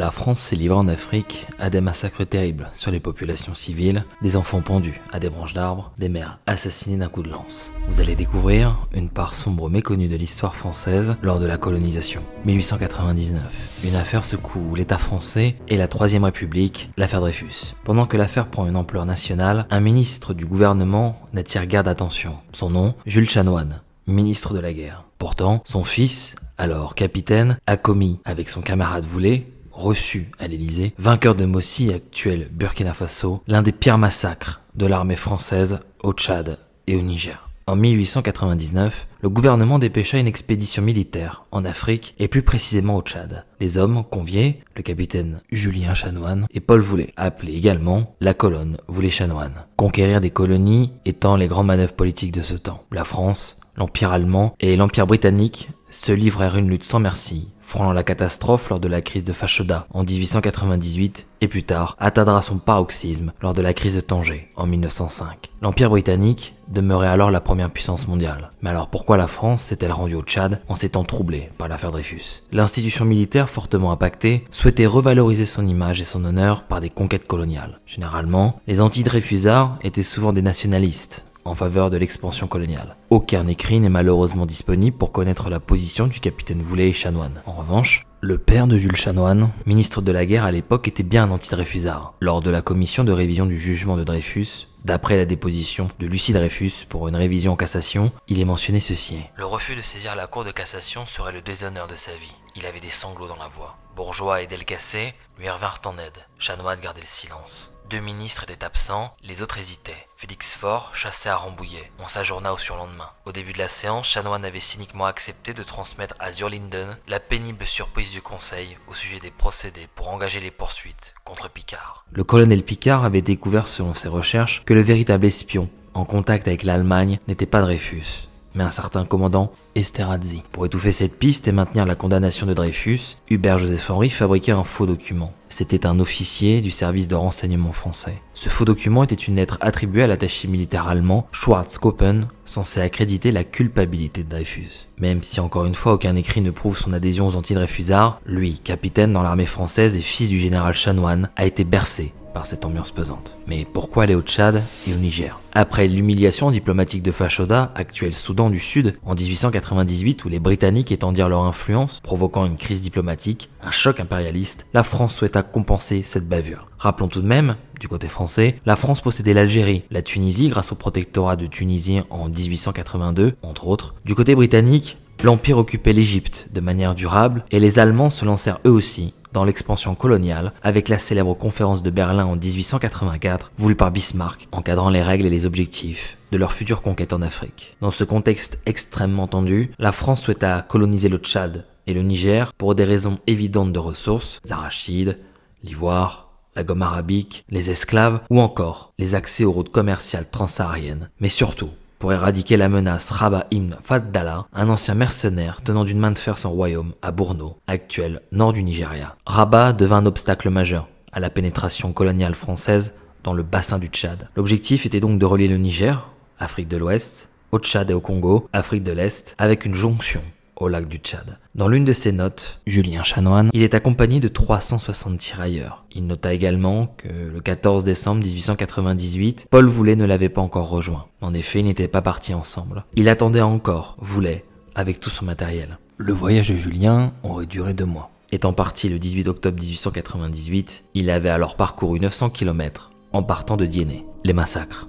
La France s'est livrée en Afrique à des massacres terribles sur les populations civiles, des enfants pendus à des branches d'arbres, des mères assassinées d'un coup de lance. Vous allez découvrir une part sombre méconnue de l'histoire française lors de la colonisation. 1899, une affaire secoue l'État français et la Troisième République, l'affaire Dreyfus. Pendant que l'affaire prend une ampleur nationale, un ministre du gouvernement n'attire guère d'attention. Son nom, Jules Chanoine, ministre de la guerre. Pourtant, son fils, alors capitaine, a commis, avec son camarade Voulet, reçu à l'Élysée, vainqueur de Mossi, actuel Burkina Faso, l'un des pires massacres de l'armée française au Tchad et au Niger. En 1899, le gouvernement dépêcha une expédition militaire en Afrique et plus précisément au Tchad. Les hommes conviés, le capitaine Julien Chanoine et Paul Voulet, appelé également la colonne Voulet-Chanoine. Conquérir des colonies étant les grandes manœuvres politiques de ce temps. La France, l'Empire allemand et l'Empire britannique se livrèrent une lutte sans merci, frôlant la catastrophe lors de la crise de Fashoda en 1898 et plus tard atteindra son paroxysme lors de la crise de Tanger en 1905. L'Empire britannique demeurait alors la première puissance mondiale. Mais alors pourquoi la France s'est-elle rendue au Tchad en s'étant troublée par l'affaire Dreyfus? L'institution militaire fortement impactée souhaitait revaloriser son image et son honneur par des conquêtes coloniales. Généralement, les anti-Dreyfusards étaient souvent des nationalistes en faveur de l'expansion coloniale. Aucun écrit n'est malheureusement disponible pour connaître la position du capitaine Voulet et Chanoine. En revanche, le père de Jules Chanoine, ministre de la guerre à l'époque, était bien un anti-Dreyfusard. Lors de la commission de révision du jugement de Dreyfus, d'après la déposition de Lucie Dreyfus pour une révision en cassation, il est mentionné ceci. Le refus de saisir la cour de cassation serait le déshonneur de sa vie. Il avait des sanglots dans la voix. Bourgeois et Delcassé lui revinrent en aide. Chanoine gardait le silence. 2 ministres étaient absents, les autres hésitaient. Félix Faure chassait à Rambouillet. On s'ajourna au surlendemain. Au début de la séance, Chanoine avait cyniquement accepté de transmettre à Zurlinden la pénible surprise du Conseil au sujet des procédés pour engager les poursuites contre Picard. Le colonel Picard avait découvert selon ses recherches que le véritable espion en contact avec l'Allemagne n'était pas Dreyfus, mais un certain commandant Esterhazy. Pour étouffer cette piste et maintenir la condamnation de Dreyfus, Hubert Joseph Henry fabriquait un faux document. C'était un officier du service de renseignement français. Ce faux document était une lettre attribuée à l'attaché militaire allemand Schwarzkoppen, censé accréditer la culpabilité de Dreyfus. Même si encore une fois aucun écrit ne prouve son adhésion aux anti-Dreyfusards, lui, capitaine dans l'armée française et fils du général Chanoine, a été bercé par cette ambiance pesante. Mais pourquoi aller au Tchad et au Niger? Après l'humiliation diplomatique de Fashoda, actuel Soudan du Sud, en 1898 où les Britanniques étendirent leur influence, provoquant une crise diplomatique, un choc impérialiste, la France souhaita compenser cette bavure. Rappelons tout de même, du côté français, la France possédait l'Algérie, la Tunisie grâce au protectorat de Tunisie en 1882, entre autres. Du côté britannique, l'Empire occupait l'Égypte de manière durable et les Allemands se lancèrent eux aussi dans l'expansion coloniale avec la célèbre conférence de Berlin en 1884 voulue par Bismarck, encadrant les règles et les objectifs de leur future conquête en Afrique. Dans ce contexte extrêmement tendu, la France souhaita coloniser le Tchad et le Niger pour des raisons évidentes de ressources, les arachides, l'ivoire, la gomme arabique, les esclaves ou encore les accès aux routes commerciales transsahariennes, mais surtout pour éradiquer la menace Rabah ibn Faddallah, un ancien mercenaire tenant d'une main de fer son royaume à Borno, actuel nord du Nigeria. Rabah devint un obstacle majeur à la pénétration coloniale française dans le bassin du Tchad. L'objectif était donc de relier le Niger, Afrique de l'Ouest, au Tchad et au Congo, Afrique de l'Est, avec une jonction au lac du Tchad. Dans l'une de ses notes, Julien Chanoine, il est accompagné de 360 tirailleurs. Il nota également que le 14 décembre 1898, Paul Voulet ne l'avait pas encore rejoint. En effet, ils n'étaient pas partis ensemble. Il attendait encore Voulet avec tout son matériel. Le voyage de Julien aurait duré 2 mois. Étant parti le 18 octobre 1898, il avait alors parcouru 900 km en partant de Dienné. Les massacres.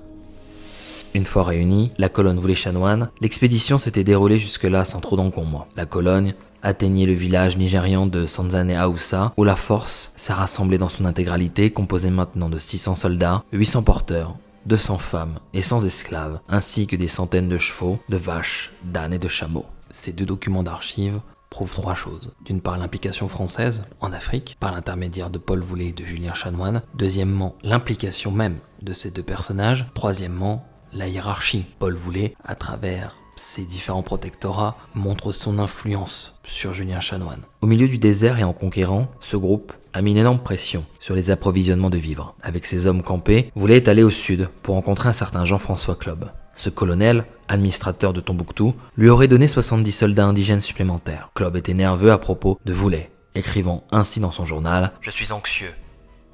Une fois réunie, la colonne Voulet-Chanoine, l'expédition s'était déroulée jusque-là sans trop d'encombre. La colonne atteignait le village nigérian de Sanzane Aoussa, où la force s'est rassemblée dans son intégralité, composée maintenant de 600 soldats, 800 porteurs, 200 femmes et 100 esclaves, ainsi que des centaines de chevaux, de vaches, d'ânes et de chameaux. Ces 2 documents d'archives prouvent 3 choses. D'une part, l'implication française en Afrique, par l'intermédiaire de Paul Voulet et de Julien Chanoine. Deuxièmement, l'implication même de ces 2 personnages. Troisièmement, la hiérarchie. Paul Voulet, à travers ses différents protectorats, montre son influence sur Julien Chanoine. Au milieu du désert et en conquérant, ce groupe a mis une énorme pression sur les approvisionnements de vivres. Avec ses hommes campés, Voulet est allé au sud pour rencontrer un certain Jean-François Klob. Ce colonel, administrateur de Tombouctou, lui aurait donné 70 soldats indigènes supplémentaires. Klob était nerveux à propos de Voulet écrivant ainsi dans son journal « Je suis anxieux.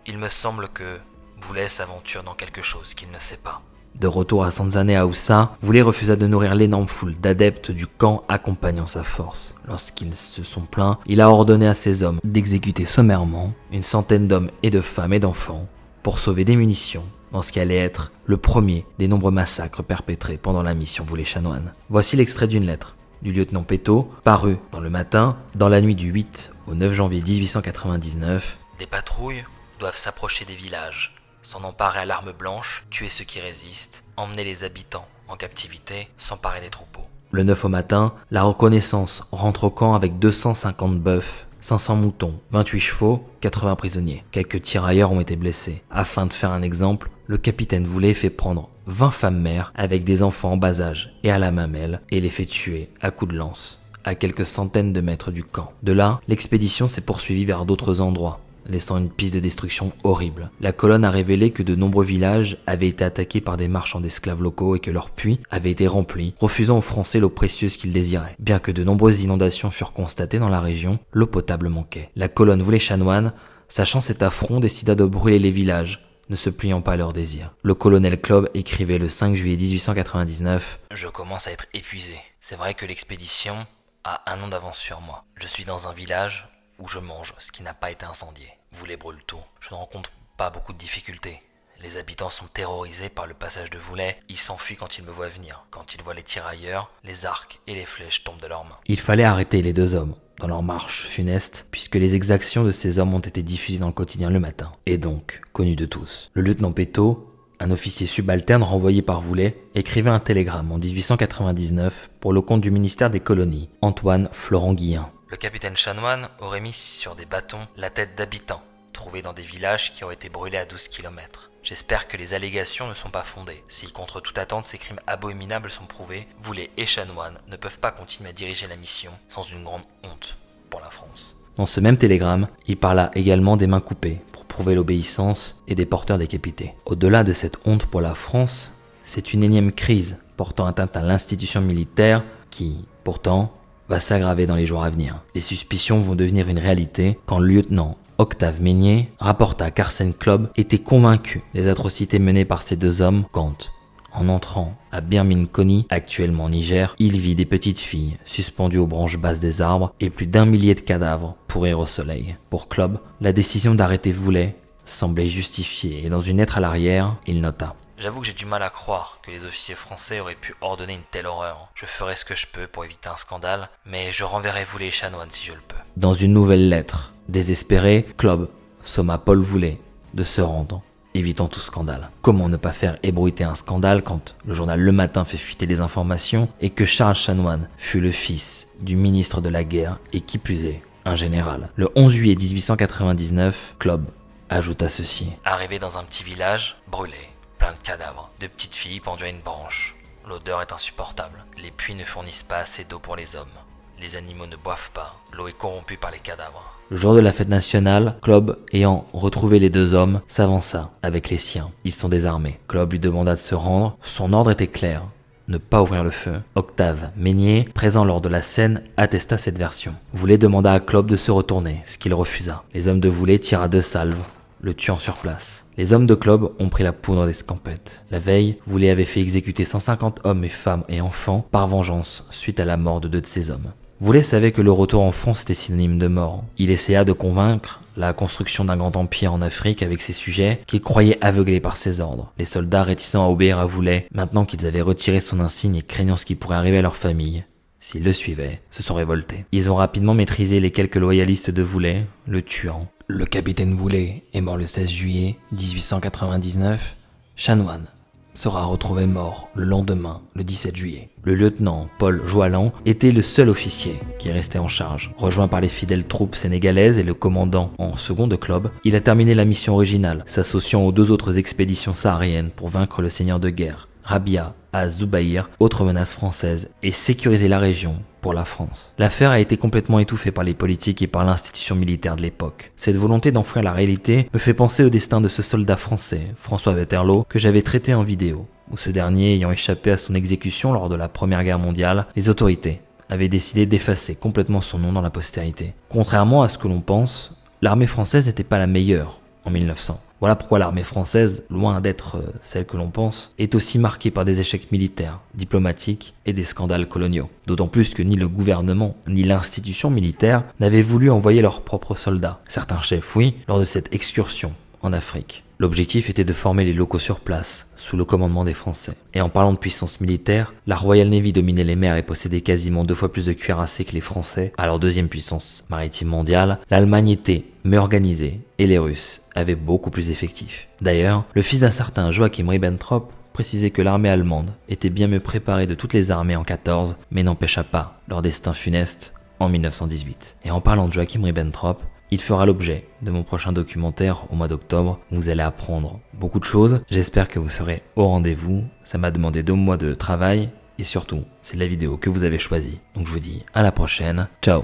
Il me semble que Boulet s'aventure dans quelque chose qu'il ne sait pas. » De retour à Sanzane Aoussa, Boulet refusa de nourrir l'énorme foule d'adeptes du camp accompagnant sa force. Lorsqu'ils se sont plaints, il a ordonné à ses hommes d'exécuter sommairement une centaine d'hommes et de femmes et d'enfants pour sauver des munitions dans ce qui allait être le premier des nombreux massacres perpétrés pendant la mission Boulet-Chanoine. Voici l'extrait d'une lettre du lieutenant Pétot, paru dans Le Matin, dans la nuit du 8 au 9 janvier 1899. Des patrouilles doivent s'approcher des villages, s'en emparer à l'arme blanche, tuer ceux qui résistent, emmener les habitants en captivité, s'emparer des troupeaux. Le 9 au matin, la reconnaissance rentre au camp avec 250 bœufs, 500 moutons, 28 chevaux, 80 prisonniers. Quelques tirailleurs ont été blessés. Afin de faire un exemple, le capitaine Boulet fait prendre 20 femmes mères avec des enfants en bas âge et à la mamelle et les fait tuer à coups de lance, à quelques centaines de mètres du camp. De là, l'expédition s'est poursuivie vers d'autres endroits, laissant une piste de destruction horrible. La colonne a révélé que de nombreux villages avaient été attaqués par des marchands d'esclaves locaux et que leurs puits avaient été remplis, refusant aux Français l'eau précieuse qu'ils désiraient. Bien que de nombreuses inondations furent constatées dans la région, l'eau potable manquait. La colonne Boulet-Chanoine, sachant cet affront, décida de brûler les villages, ne se pliant pas à leurs désirs. Le colonel Klob écrivait le 5 juillet 1899 « Je commence à être épuisé. C'est vrai que l'expédition a un an d'avance sur moi. Je suis dans un village où je mange ce qui n'a pas été incendié. Boulet brûle tout. Je ne rencontre pas beaucoup de difficultés. Les habitants sont terrorisés par le passage de Boulet. Ils s'enfuient quand ils me voient venir. Quand ils voient les tirailleurs, les arcs et les flèches tombent de leurs mains. » Il fallait arrêter les deux hommes dans leur marche funeste, puisque les exactions de ces hommes ont été diffusées dans le quotidien Le Matin, et donc connues de tous. Le lieutenant Pétot, un officier subalterne renvoyé par Boulet, écrivait un télégramme en 1899 pour le compte du ministère des colonies, Antoine Florent Guillain. Le capitaine Chanoine aurait mis sur des bâtons la tête d'habitants, trouvés dans des villages qui auraient été brûlés à 12 km. J'espère que les allégations ne sont pas fondées. Si, contre toute attente, ces crimes abominables sont prouvés, Boulet et Chanoine ne peuvent pas continuer à diriger la mission sans une grande honte pour la France. Dans ce même télégramme, il parla également des mains coupées pour prouver l'obéissance et des porteurs décapités. Au-delà de cette honte pour la France, c'est une énième crise portant atteinte à l'institution militaire qui, pourtant, va s'aggraver dans les jours à venir. Les suspicions vont devenir une réalité quand le lieutenant Octave Meignier rapporta qu'Arsène Klob était convaincu des atrocités menées par ces deux hommes quand, en entrant à Birmingham, actuellement au Niger, il vit des petites filles suspendues aux branches basses des arbres et plus d'1 millier de cadavres pourrir au soleil. Pour Klob, la décision d'arrêter Boulet semblait justifiée et dans une lettre à l'arrière, il nota « J'avoue que j'ai du mal à croire que les officiers français auraient pu ordonner une telle horreur. Je ferai ce que je peux pour éviter un scandale, mais je renverrai Boulet et Chanoine si je le peux. » Dans une nouvelle lettre, désespéré, Klob somma Paul Boulet de se rendre, évitant tout scandale. Comment ne pas faire ébruiter un scandale quand le journal Le Matin fait fuiter des informations et que Charles Chanoine fut le fils du ministre de la guerre et qui plus est, un général. Le 11 juillet 1899, Klob ajouta ceci. Arrivé dans un petit village, brûlé, plein de cadavres, de petites filles pendues à une branche. L'odeur est insupportable. Les puits ne fournissent pas assez d'eau pour les hommes. Les animaux ne boivent pas. L'eau est corrompue par les cadavres. Le jour de la fête nationale, Klob, ayant retrouvé les deux hommes, s'avança avec les siens. Ils sont désarmés. Klob lui demanda de se rendre. Son ordre était clair. Ne pas ouvrir le feu. Octave Meignier, présent lors de la scène, attesta cette version. Boulet demanda à Klob de se retourner, ce qu'il refusa. Les hommes de Boulet tirent 2 salves, le tuant sur place. Les hommes de Klob ont pris la poudre des scampettes. La veille, Boulet avait fait exécuter 150 hommes et femmes et enfants par vengeance suite à la mort de 2 de ces hommes. Boulet savait que le retour en France était synonyme de mort. Il essaya de convaincre la construction d'un grand empire en Afrique avec ses sujets qu'il croyait aveuglés par ses ordres. Les soldats réticents à obéir à Boulet, maintenant qu'ils avaient retiré son insigne et craignant ce qui pourrait arriver à leur famille, s'ils le suivaient, se sont révoltés. Ils ont rapidement maîtrisé les quelques loyalistes de Boulet, le tuant. Le capitaine Boulet est mort le 16 juillet 1899. Chanoine sera retrouvé mort le lendemain, le 17 juillet. Le lieutenant Paul Joalan était le seul officier qui restait en charge. Rejoint par les fidèles troupes sénégalaises et le commandant en second de Klob, il a terminé la mission originale, s'associant aux 2 autres expéditions sahariennes pour vaincre le seigneur de guerre, Rabia az-Zubayr, autre menace française, et sécuriser la région pour la France. L'affaire a été complètement étouffée par les politiques et par l'institution militaire de l'époque. Cette volonté d'enfouir la réalité me fait penser au destin de ce soldat français, François Waterloo, que j'avais traité en vidéo, où ce dernier ayant échappé à son exécution lors de la Première Guerre mondiale, les autorités avait décidé d'effacer complètement son nom dans la postérité. Contrairement à ce que l'on pense, l'armée française n'était pas la meilleure en 1900. Voilà pourquoi l'armée française, loin d'être celle que l'on pense, est aussi marquée par des échecs militaires, diplomatiques et des scandales coloniaux. D'autant plus que ni le gouvernement, ni l'institution militaire n'avaient voulu envoyer leurs propres soldats. Certains chefs, oui, lors de cette excursion en Afrique. L'objectif était de former les locaux sur place, sous le commandement des Français. Et en parlant de puissance militaire, la Royal Navy dominait les mers et possédait quasiment 2 fois plus de cuirassés que les Français, alors deuxième puissance maritime mondiale. L'Allemagne était mieux organisée et les Russes avaient beaucoup plus d'effectifs. D'ailleurs, le fils d'un certain Joachim Ribbentrop précisait que l'armée allemande était bien mieux préparée de toutes les armées en 14, mais n'empêcha pas leur destin funeste en 1918. Et en parlant de Joachim Ribbentrop, il fera l'objet de mon prochain documentaire au mois d'octobre où vous allez apprendre beaucoup de choses. J'espère que vous serez au rendez-vous. Ça m'a demandé 2 mois de travail et surtout, c'est la vidéo que vous avez choisie. Donc je vous dis à la prochaine. Ciao!